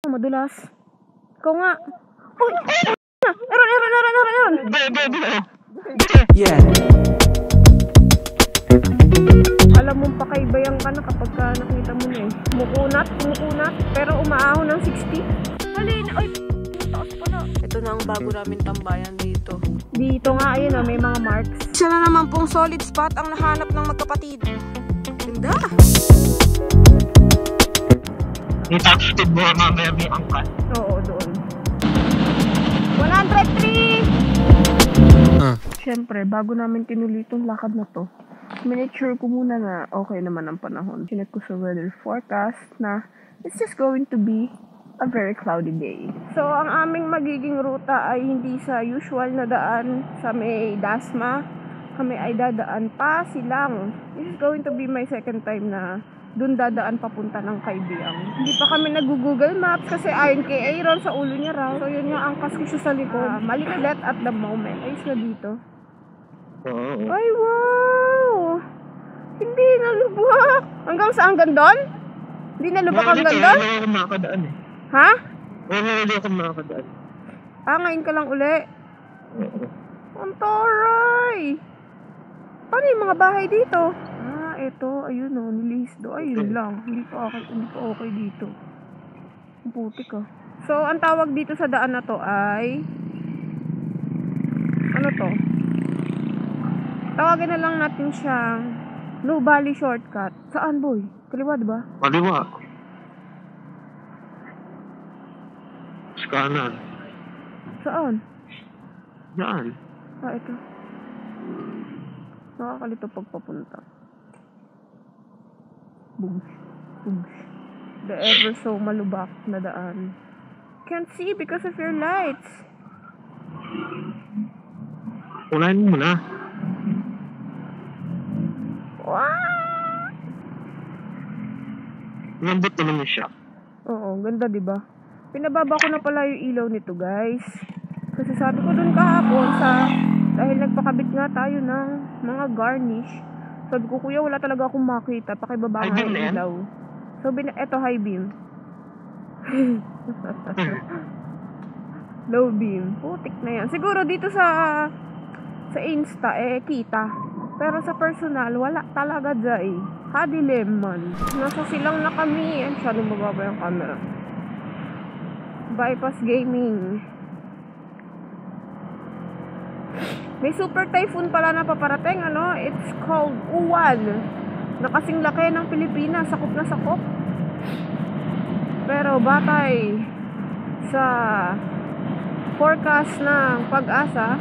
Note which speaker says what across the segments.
Speaker 1: Madulas. Ikaw nga. Uy! Eron!
Speaker 2: Yeah.
Speaker 1: Alam mong pakaibayan ka na kapag nakita mo na eh. Kumukunat, pero umaahon ng 60. Halina, ay, taas pala. Ito na ang bago namin tambayan dito. Dito nga, ayun o, may mga marks. Siya na naman pong solid spot ang nahanap ng magkapatid. Ganda!
Speaker 3: Yung taxitid mo, mamaya may angkat.
Speaker 1: Oo, doon. 103! Siyempre, bago namin tinuloy itong lakad na to, minake sure ko muna na okay naman ang panahon. Chinek ko sa weather forecast na it's just going to be a very cloudy day. So, ang aming magiging ruta ay hindi sa usual na daan sa may Dasma. Kami ay dadaan pa silang. This is going to be my second time na dun dadaan papunta ng Kaibiyang. Hindi pa kami nag-Google Maps kasi ayon kay Aaron sa ulo niya raw. So, yun yung angkas ko siya sa likod. Maliklet at the moment. Ayos na dito. Ay, wow! Hindi nalubak. Hanggang saan? Hanggang doon? Hindi nalubak hanggang doon?
Speaker 3: Wala akong makakadaan eh.
Speaker 1: Ha?
Speaker 3: Wala akong makakadaan.
Speaker 1: Ngayon ka lang uli? Ang taray! Paano yung mga bahay dito? Eto, ayun o, nilihis do. Ayun lang, hindi pa okay dito. Ang putik ah. So, ang tawag dito sa daan na to ay ano to? Tawagin na lang natin siyang No Valley Shortcut. Saan, boy? Kaliwa, diba?
Speaker 3: Kaliwa. Kanan.
Speaker 1: Saan?
Speaker 3: Saan?
Speaker 1: Ito. Nakakalito pagpapunta. Boosh. The ever so malubak na daan. Can't see because of your lights.
Speaker 3: Ulahin mo na.
Speaker 1: Wow!
Speaker 3: Lambot naman siya.
Speaker 1: Oo, ganda diba? Pinababa ko na pala yung ilaw nito, guys. Kasi sabi ko dun kahapon dahil nagpakabit nga tayo ng mga garnish. Sabi ko, kuya, wala talaga akong makita. Pakibaba nga yung ilaw. So, eto high beam. Low beam. Putik na yan. Siguro dito sa Insta, kita. Pero sa personal, wala talaga dyan. Kadilim man. Nasa silang na kami. Masyadong mababa yung camera. Bypass Gaming. May super typhoon pala na paparating, ano? It's called Uwan. Nakasing laki ng Pilipinas, sakop na sakop. Pero batay sa forecast ng Pag-asa,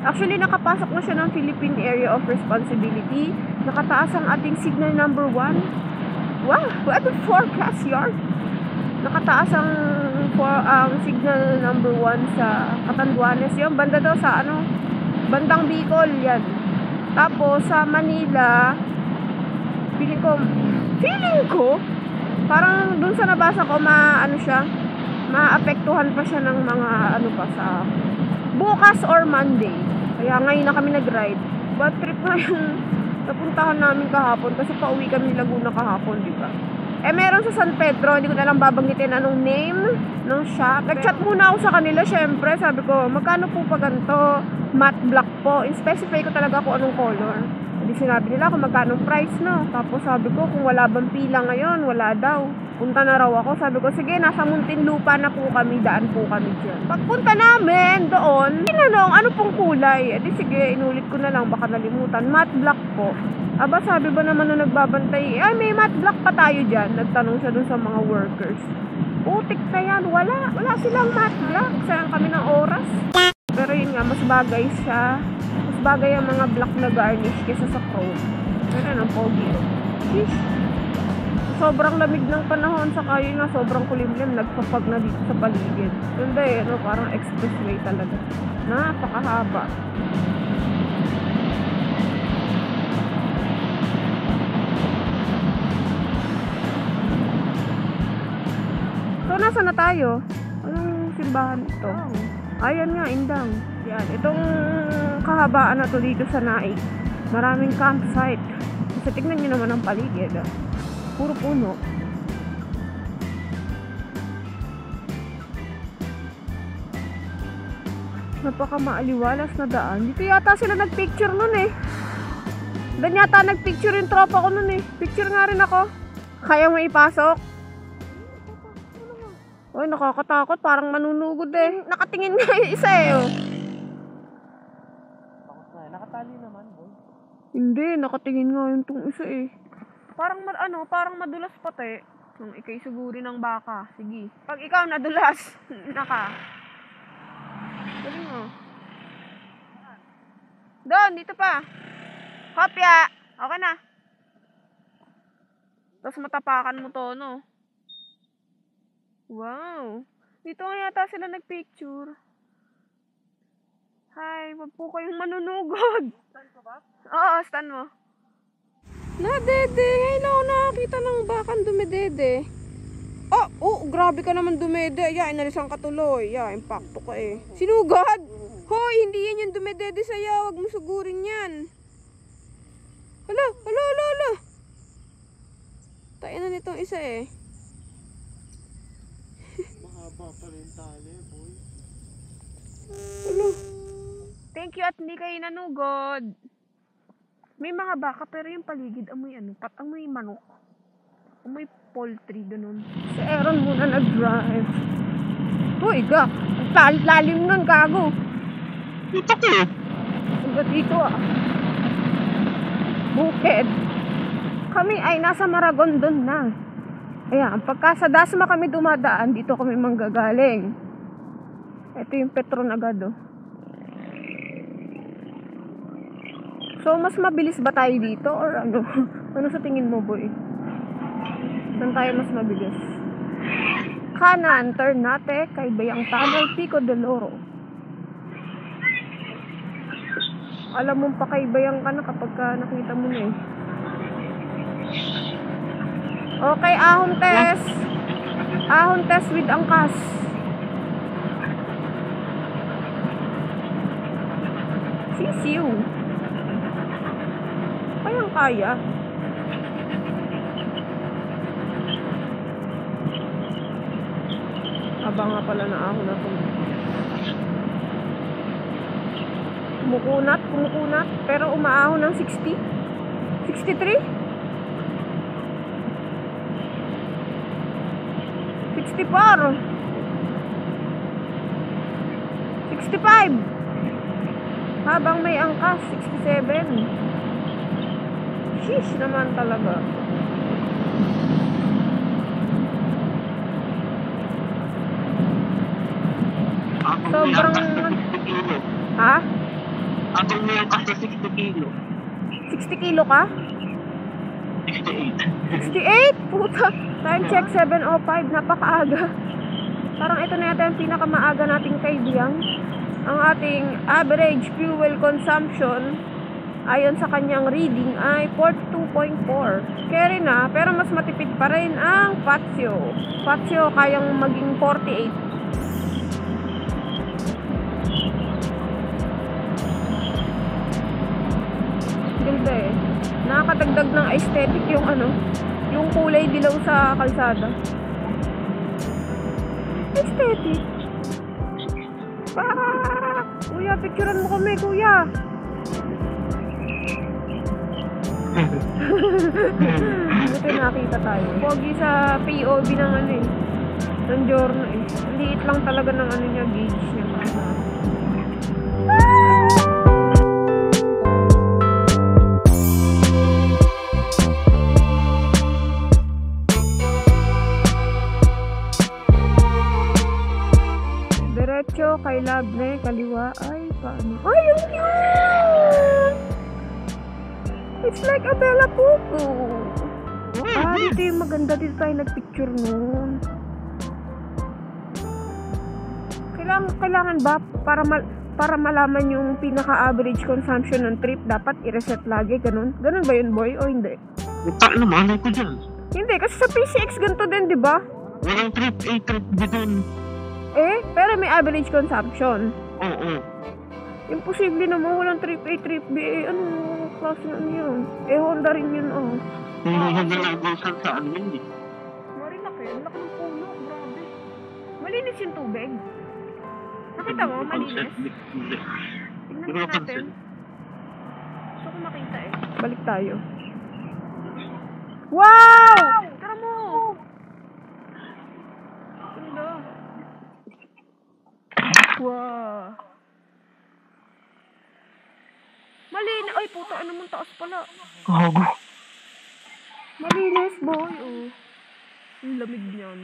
Speaker 1: actually nakapasok na siya ng Philippine Area of Responsibility. Nakataas ang ating signal number 1. Wow, what the forecast yard? Nakataas ang signal number 1 sa Catanduanes. Yung banda daw sa bandang Bicol yan. Tapos sa Manila, feeling ko parang dun sa nabasa ko maapektuhan pa siya ng mga sa bukas or Monday. Kaya ngayon na kami nag-ride. Bad trip ngayon napuntahan namin kahapon kasi pauwi kami Laguna kahapon, di ba? Meron sa San Pedro, hindi ko na lang babanggitin anong name ng shop. Nag-chat muna ako sa kanila, syempre. Sabi ko, magkano po pa ganito? Matte black po. In-specify ko talaga kung anong color. Hindi sinabi nila kung magkano price, no? Tapos sabi ko, kung wala bang pila ngayon, wala daw. Punta na raw ako. Sabi ko, sige, nasa Muntinlupa na po kami. Daan po kami dyan. Pagpunta namin doon, tinanong, ano pong kulay? Di sige, inulit ko na lang, baka nalimutan. Matte black po. Aba, sabi ba naman na nagbabantay, may matte black pa tayo dyan. Nagtanong siya dun sa mga workers. Putik na yan, wala silang matte black. Sayang kami ng oras. Pero yun nga, mas bagay siya. Mas bagay ang mga black na garnish kaysa sa chrome. Pero ang pogi. Sheesh. Sobrang lamig ng panahon, saka yun nga, sobrang kulimlim. Nagpapag na dito sa paligid. Ganda parang expressway talaga. Napakahaba. So, nasa na tayo? Anong simbahan ito? Ayan nga, Indang. Yan. Itong kahabaan na to dito sa Naik. Maraming campsite. Kasi tignan nyo naman ang paligid. Puro puno. Napaka-maaliwalas na daan. Dito yata sila nagpicture nun eh. Doon yata nagpicture yung tropa ko nun eh. Picture nga rin ako. Kaya mo ipasok? Uy, nakakatakot. Parang manunugod eh. Nakatingin nga yung isa eh. Oh.
Speaker 3: Nakatali naman, boy.
Speaker 1: Hindi, nakatingin nga yung tong isa eh. Parang parang madulas pati. Nung ikay suguri ng baka. Sige. Pag ikaw nadulas, Dali mo. Doon, dito pa. Kopya. Okay na. Tapos matapakan mo to, no? Wow. Dito nga yata sila nagpicture. Hi, wag po kayong manunugod.
Speaker 3: Saan ka ba?
Speaker 1: Oo, stand mo. Nadede, ngayon ako nakakita ng bakang dumidede. Grabe ka naman dumede. Inalisan ka tuloy. Impacto ka eh. Sinugad? Hoy, hindi yan yung dumidede sa'yo. Huwag mo sugurin yan. Hala. Tain na nitong isa eh.
Speaker 3: Mahaba pa rin tali, boy.
Speaker 1: Hala. Thank you at hindi kayo nanugod. May mga baka pero yung paligid amoy amoy manok. Amoy poultry ganun. Si Aaron muna nag-drive. Uy, gak. Lalim nun, gago.
Speaker 3: Dito ko eh.
Speaker 1: Hanggang dito Bukid. Kami ay nasa Maragondon na. Ayan, pagka sa Dasma kami dumadaan, dito kami manggagaling. Ito yung Petron agad So, mas mabilis ba tayo dito or ano? Ano sa tingin mo, boy? Saan tayo mas mabilis? Kanan, Ternate, Kaybayang Tunnel, Pico de Loro. Alam mong pakaybayang ka na kapag nakita mo na eh. Okay, ahon test. Ahon test with angkas. Sisiu. Kaya. Aba nga pala na ahon na ito. Kumukunat, pero umaahon ng 60. 63? 64. 65. Habang may angkas, 67. Sheesh naman talaga. Sobrang... Ha?
Speaker 3: Abang mo yung kasa 60 kilo.
Speaker 1: 60 kilo ka?
Speaker 3: 68.
Speaker 1: 68? Puta. Time check 7:05. Napakaaga. Parang ito na yata yung pinakamaaga nating kaibigan. Ang ating average fuel consumption ayon sa kanyang reading ay 42.4. Carry na, pero mas matipid pa rin ang Fazio. Fazio kayang maging 48. Ganda eh. Nakakadagdag ng aesthetic yung yung kulay dilaw sa kalsada. Aesthetic. Kuya, picturean mo kami, kuya. Buti nakita tayo. Pogi sa POV ng ng Giorno eh. Liit lang talaga ng niya, gauge niya. Diretso kay Labne, kaliwa. Ay, paano? Ay, yung cute! It's like a Bella Pupo. Dito yung maganda. Dito tayo nagpicture noon. Kailangan ba para malaman yung pinaka-average consumption ng trip, dapat i-reset lagi, ganun? Ganun ba yun, boy? O hindi?
Speaker 3: Paano malay ko dyan?
Speaker 1: Hindi, kasi sa PCX ganito din, di ba?
Speaker 3: Walang trip A, trip B dun.
Speaker 1: Pero may average consumption.
Speaker 3: Oo.
Speaker 1: Imposible naman walang trip A, trip B. Ano klase na yun? Honda rin yun,
Speaker 3: Hindi mo nalagasan sa yun eh.
Speaker 1: Marilaki, ang laki ng puno, grabe. Malinis yung tubig. Nakita mo, malinis.
Speaker 3: Hindi.
Speaker 1: Tingnan
Speaker 3: Hindi ko
Speaker 1: natin.
Speaker 3: napansin.
Speaker 1: Gusto ko makita eh. Balik tayo. Wow! Tara mo! Ganda. Wow. Malinis. Ay, puto. Ano mong taas pala?
Speaker 3: Gago.
Speaker 1: Malinis, boy. Oh. Ang lamig niyan.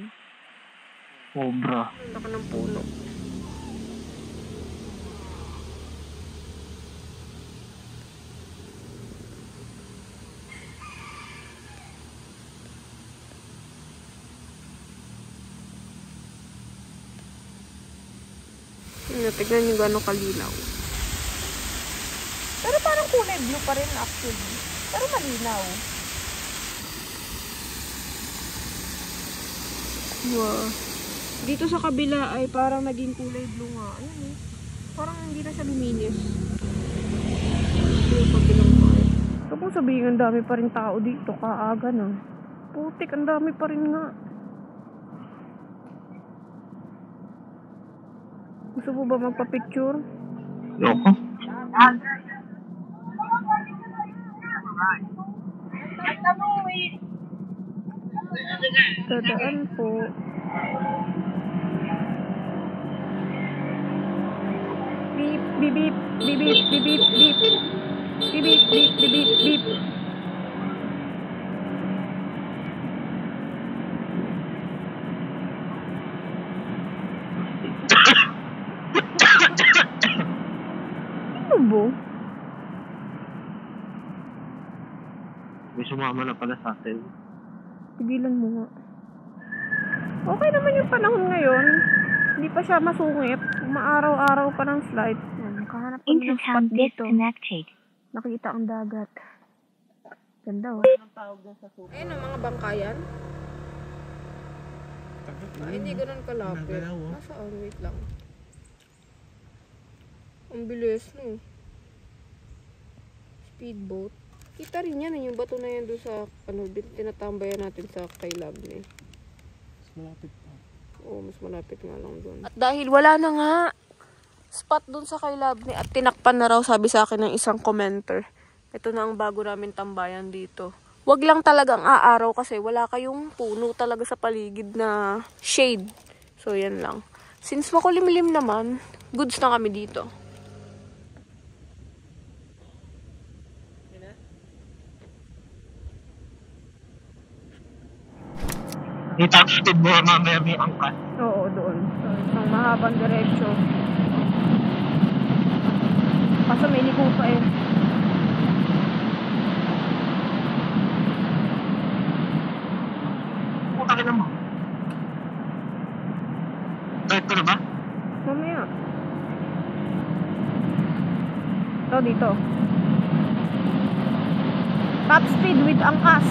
Speaker 3: Sobra.
Speaker 1: Laka ng puno. Tignan nyo gano'ng kalinaw. Pero parang kulay blue pa rin actually. Pero malinaw. Wow. Dito sa kabila ay parang naging kulay blue nga. Ayan eh. Parang hindi na siya luminis. Ito yung kabilang part. So kung sabihin ang dami pa rin tao dito, kaaga na. Putik, ang dami pa rin nga. Gusto mo ba magpa-picture?
Speaker 3: Loko.
Speaker 1: Dadaan po. Beep, beep, beep, beep, beep, beep, beep, beep. Beep, beep, beep, beep, beep, beep. Ano ba?
Speaker 3: May sumama na pala sa atin.
Speaker 1: Tigilan mo nga. Okay naman yung panahon ngayon. Hindi pa siya masungit. Maaraw-araw pa ng slide. Nakahanap ko ng spot
Speaker 2: Intercom
Speaker 1: dito.
Speaker 2: disconnected.
Speaker 1: Nakita ang dagat. Ganda oh. Ayun ang mga bangkayan. Ay, hindi ganun kalapit. Nasaan? Wait lang. Ang bilis no. Speedboat. Kita rin yan, yung bato na yan doon sa, tinatambayan natin sa kay Labne.
Speaker 4: Mas malapit pa.
Speaker 1: Oo, mas malapit nga lang doon. At dahil wala na nga spot doon sa kay Labne at tinakpan na raw, sabi sa akin ng isang commenter. Ito na ang bago namin tambayan dito. Wag lang talagang aaraw kasi wala kayong puno talaga sa paligid na shade. So, yan lang. Since makulimlim naman, goods na kami dito.
Speaker 3: Kita natin mo mamaya may angkas.
Speaker 1: Oo, doon. So, isang mahabang diretsyo. Kaso may liko pa eh.
Speaker 3: Puta ka naman. Kahit ko na ba?
Speaker 1: Mamaya. Ito, dito. Top speed with angkas.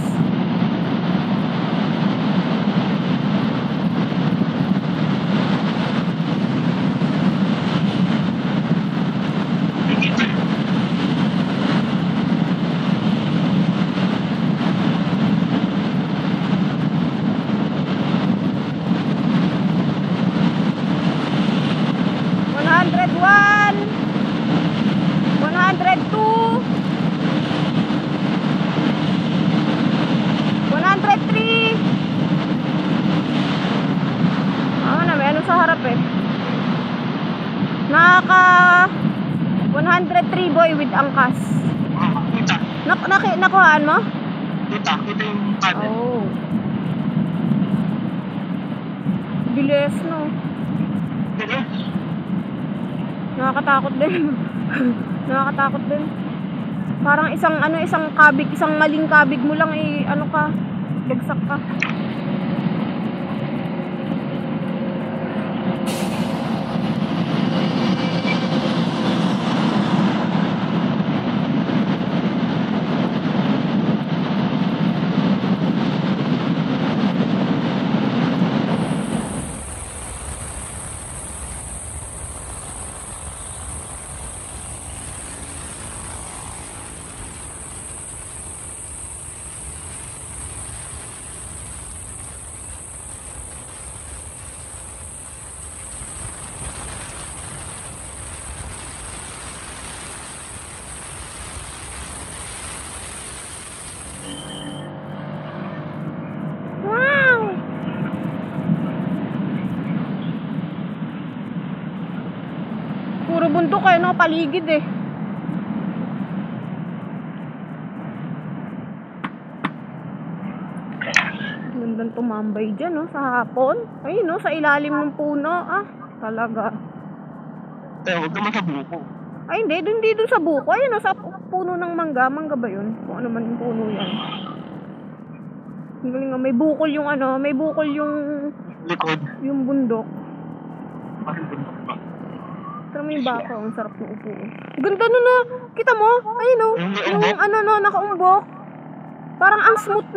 Speaker 1: Sa harap eh. Nakaka 103 boy with angkas.
Speaker 3: Kita.
Speaker 1: Nakuhaan mo?
Speaker 3: Kita yung paddle.
Speaker 1: Oh. Bilis no.
Speaker 3: Bilis.
Speaker 1: Nakakatakot din. Nakakatakot din. Parang isang kabig, isang maling kabig mo lang bagsak ka. bundok eh, no? Paligid eh. Gandang tumambay dyan, no? Sa hapon. Ayun, no? Sa ilalim ng puno. Ah, talaga.
Speaker 3: Huwag naman sa buko.
Speaker 1: Ay, hindi dun sa buko. Ayun, no? Sa puno ng mangga. Mangga ba yun? Kung ano man yung puno yan. Ang galing nga. May bukol yung ano. May bukol yung
Speaker 3: Likod.
Speaker 1: yung bundok.
Speaker 3: Parang bundok pa.
Speaker 1: Tara mo yung baka. Ang sarap ng upo. Ganda nun, no? Kita mo? Ayun, no? Yung ano, no? Nakaumbok. Parang ang smooth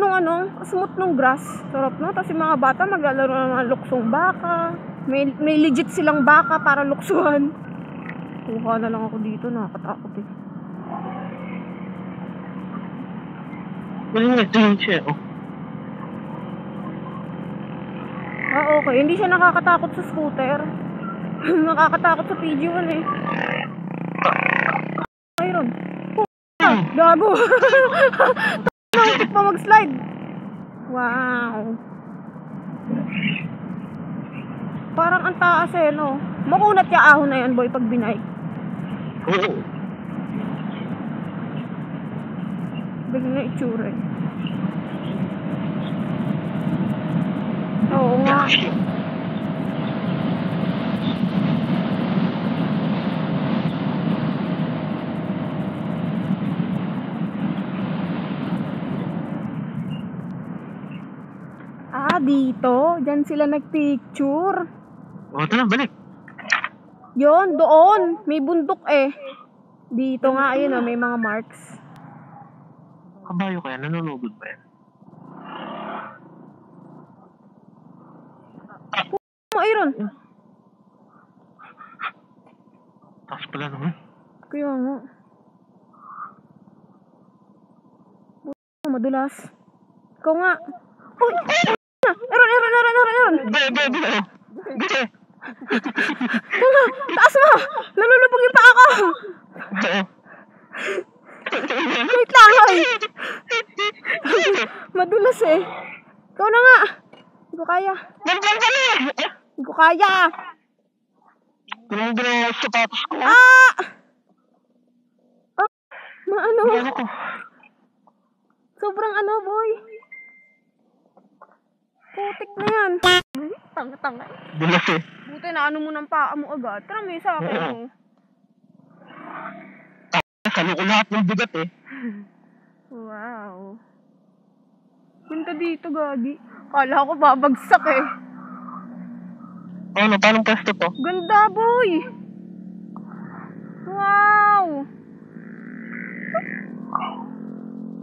Speaker 1: nung grass. Sarap, no? Tapos yung mga bata maglalaro ng mga luksong baka. May legit silang baka para luksuhan. Kuha na lang ako dito, nakakatakot eh.
Speaker 3: Galing nga, ito yung siya, oh.
Speaker 1: Ah, okay. Hindi siya nakakatakot sa scooter. Nakakatakot sa PG1 eh. Ayun. Gago. Nakakit pa mag-slide. Wow. Parang ang taas eh, no? Makunat yung ahon na yan, boy, pag binike.
Speaker 3: Oo.
Speaker 1: Bigyan na itsura eh. Oo nga. Ah, dito. Diyan sila nagpicture.
Speaker 3: O, ito na, balik.
Speaker 1: Yon, doon. May bundok eh. Dito nga, ayun oh, may mga marks.
Speaker 3: Kabayo kaya, nanunugod ba yan?
Speaker 1: Ayun.
Speaker 3: Taas pala naman.
Speaker 1: Kaya nga. Madulas. Ikaw nga. Uy! Eron!
Speaker 3: Bebe!
Speaker 1: Tanga! Taas mo! Nalulubog yung paa ko! Wait lang, hoy! Madulas eh. Ikaw na nga! Hindi ko kaya. Hindi ko kaya!
Speaker 3: Pinagdala yung sapatos ko.
Speaker 1: Ah! Ah! Maano?
Speaker 3: Ano ko?
Speaker 1: Sobrang ano, boy? Putik na yan. Tanga-tanga.
Speaker 3: Dulas eh.
Speaker 1: Buti na ano mo ng paa mo agad. Tara mo sa akin,
Speaker 3: Oo.
Speaker 1: oh.
Speaker 3: Salo ko lahat ng bigat eh.
Speaker 1: Wow. Punta dito, gagi. Kala ko babagsak eh.
Speaker 3: Ano, paano pwesto to?
Speaker 1: Ganda, boy! Wow!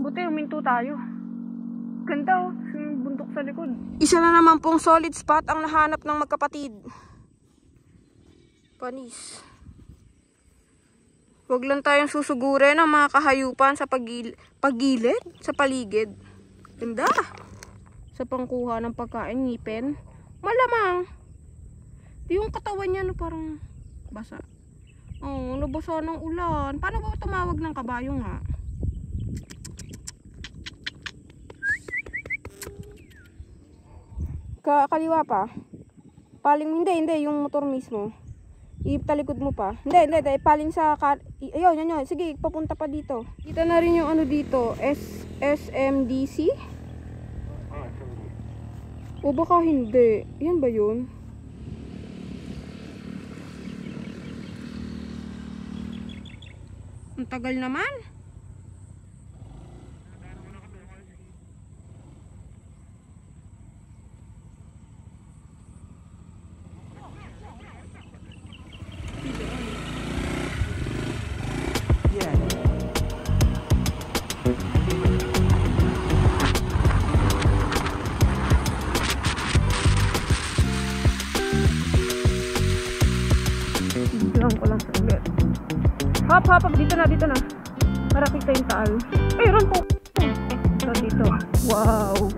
Speaker 1: Buti, huminto tayo. Ganda, oh. Yung bundok sa likod. Isa na naman pong solid spot ang nahanap ng magkapatid. Panis. Huwag lang tayong susugurin ng mga kahayupan sa pagilid, sa paligid. Ganda. Sa pangkuha ng pagkain, ngipin. Malamang. Yung katawan niya, no, parang basa. Oh, nabasa ng ulan. Paano ba tumawag ng kabayo nga? Kaliwa pa. Paling, hindi, yung motor mismo. Italikod mo pa. Hindi, paling sa, ayun, sige, papunta pa dito. Kita na rin yung ano dito, SMDC? O baka hindi. Yan ba yun? Ang tagal naman. Biglang ko lang saglit. Hop, dito na. Para kita yung taal. Ayun po. Dito. Wow.